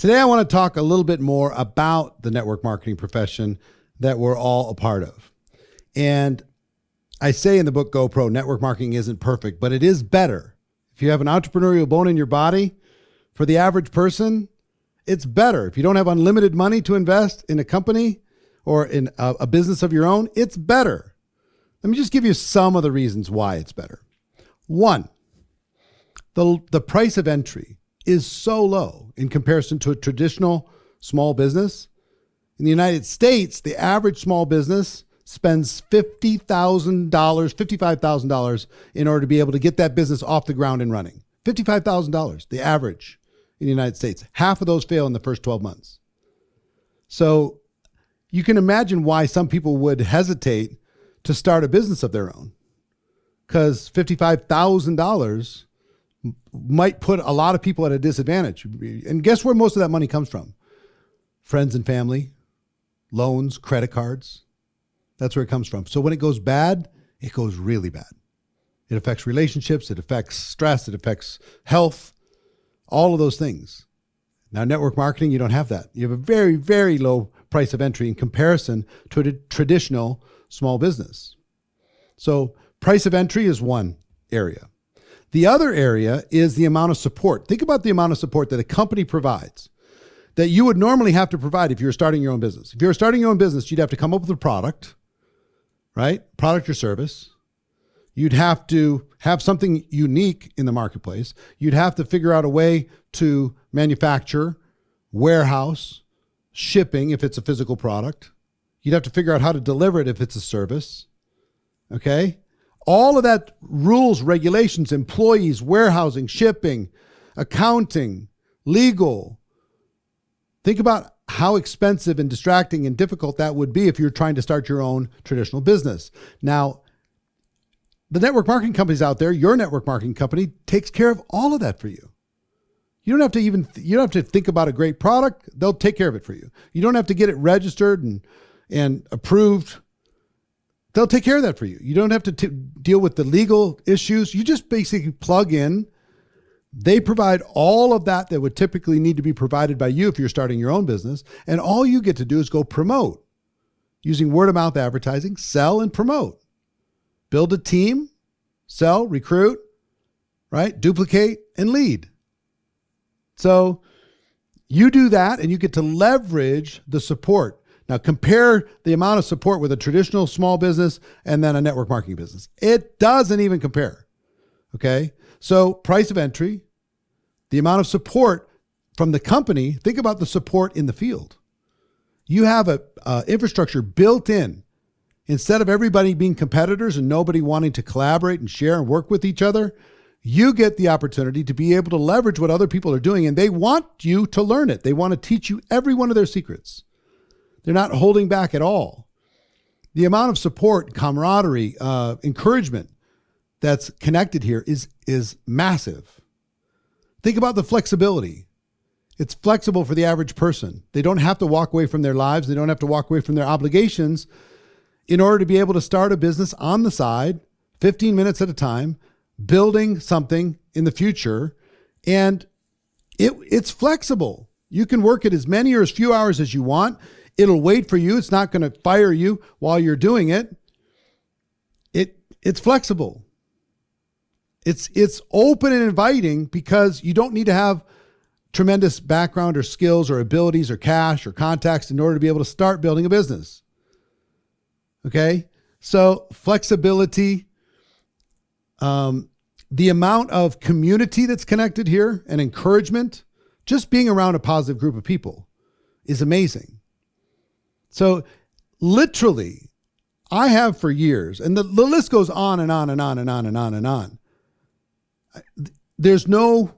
Today, I want to talk a little bit more about the network marketing profession that we're all a part of. And I say in the book, GoPro, network marketing isn't perfect, but it is better. If you have an entrepreneurial bone in your body, for the average person, it's better. If you don't have unlimited money to invest in a company or in a business of your own, it's better. Let me just give you some of the reasons why it's better. One, the price of entry is so low in comparison to a traditional small business. In the United States, the average small business spends $50,000, $55,000 in order to be able to get that business off the ground and running. $55,000, the average in the United States. Half of those fail in the first 12 months. So you can imagine why some people would hesitate to start a business of their own, because $55,000 might put a lot of people at a disadvantage. And guess where most of that money comes from? Friends and family, loans, credit cards. That's where it comes from. So when it goes bad, it goes really bad. It affects relationships. It affects stress. It affects health, all of those things. Now, network marketing, you don't have that. You have a very, very low price of entry in comparison to a traditional small business. So price of entry is one area. The other area is the amount of support. Think about the amount of support that a company provides that you would normally have to provide if you were starting your own business. If you were starting your own business, you'd have to come up with a product, right? Product or service. You'd have to have something unique in the marketplace. You'd have to figure out a way to manufacture, warehouse, shipping if it's a physical product. You'd have to figure out how to deliver it if it's a service. Okay? All of that rules, regulations, employees, warehousing, shipping, accounting, legal. Think about how expensive and distracting and difficult that would be if you're trying to start your own traditional business. Now, the network marketing companies out there, your network marketing company takes care of all of that for you. You don't have to think about a great product. They'll take care of it for you. You don't have to get it registered and approved. They'll take care of that for you. You don't have to deal with the legal issues. You just basically plug in. They provide all of that would typically need to be provided by you if you're starting your own business. And all you get to do is go promote using word of mouth advertising, sell and promote. Build a team, sell, recruit, right? Duplicate and lead. So you do that and you get to leverage the support. Now compare the amount of support with a traditional small business and then a network marketing business. It doesn't even compare. Okay. So price of entry, the amount of support from the company, think about the support in the field. You have a infrastructure built in. Instead of everybody being competitors and nobody wanting to collaborate and share and work with each other, you get the opportunity to be able to leverage what other people are doing, and they want you to learn it. They want to teach you every one of their secrets. They're not holding back at all. The amount of support, camaraderie, encouragement that's connected here is massive. Think about the flexibility. It's flexible for the average person. They don't have to walk away from their lives. They don't have to walk away from their obligations in order to be able to start a business on the side, 15 minutes at a time, building something in the future. And it's flexible. You can work it as many or as few hours as you want. It'll wait for you. It's not going to fire you while you're doing it. It's flexible. It's open and inviting because you don't need to have tremendous background or skills or abilities or cash or contacts in order to be able to start building a business. Okay. So flexibility, the amount of community that's connected here and encouragement, just being around a positive group of people is amazing. So literally I have for years, and the list goes on and on and on and on and on and on. There's no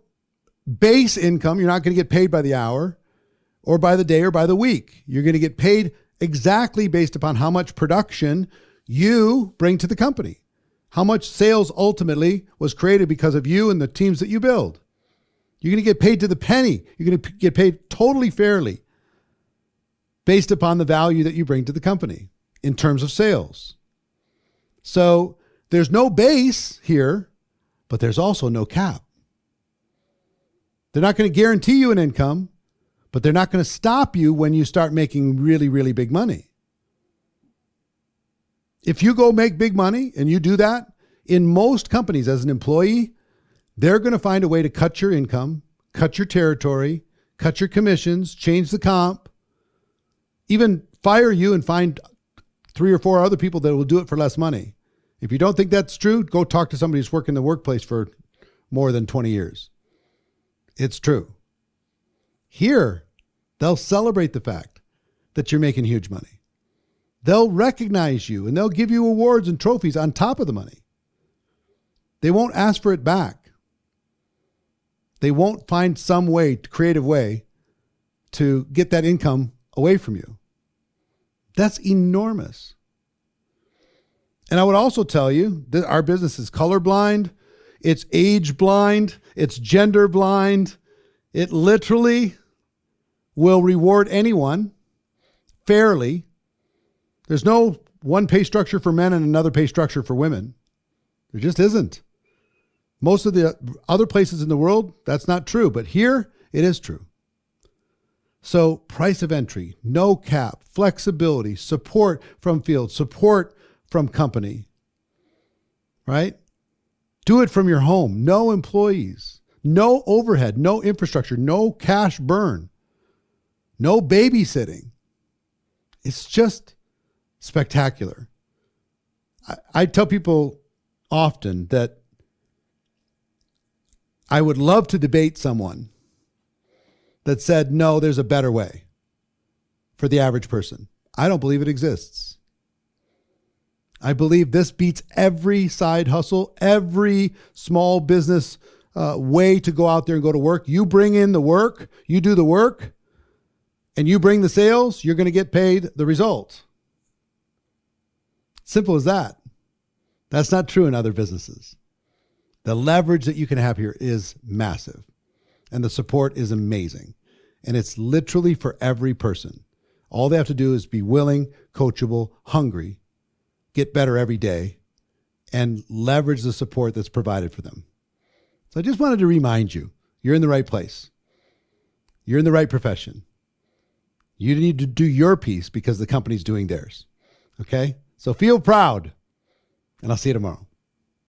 base income. You're not going to get paid by the hour or by the day or by the week. You're going to get paid exactly based upon how much production you bring to the company, how much sales ultimately was created because of you and the teams that you build. You're going to get paid to the penny. You're going to get paid totally fairly based upon the value that you bring to the company in terms of sales. So there's no base here, but there's also no cap. They're not going to guarantee you an income, but they're not going to stop you when you start making really, really big money. If you go make big money and you do that, in most companies as an employee, they're going to find a way to cut your income, cut your territory, cut your commissions, change the comp, even fire you and find 3 or 4 other people that will do it for less money. If you don't think that's true, go talk to somebody who's worked in the workplace for more than 20 years. It's true. Here, they'll celebrate the fact that you're making huge money. They'll recognize you and they'll give you awards and trophies on top of the money. They won't ask for it back. They won't find some way, creative way, to get that income away from you. That's enormous. And I would also tell you that our business is colorblind, it's age blind, it's gender blind. It literally will reward anyone fairly. There's no one pay structure for men and another pay structure for women. There just isn't. Most of the other places in the world, that's not true, but here it is true. So price of entry, no cap, flexibility, support from field, support from company, right? Do it from your home, no employees, no overhead, no infrastructure, no cash burn, no babysitting. It's just spectacular. I tell people often that I would love to debate someone that said, no, there's a better way for the average person. I don't believe it exists. I believe this beats every side hustle, every small business way to go out there and go to work. You bring in the work, you do the work, and you bring the sales, you're going to get paid the result. Simple as that. That's not true in other businesses. The leverage that you can have here is massive, and the support is amazing. And it's literally for every person. All they have to do is be willing, coachable, hungry, get better every day, and leverage the support that's provided for them. So I just wanted to remind you, you're in the right place. You're in the right profession. You need to do your piece because the company's doing theirs. Okay? So feel proud, and I'll see you tomorrow.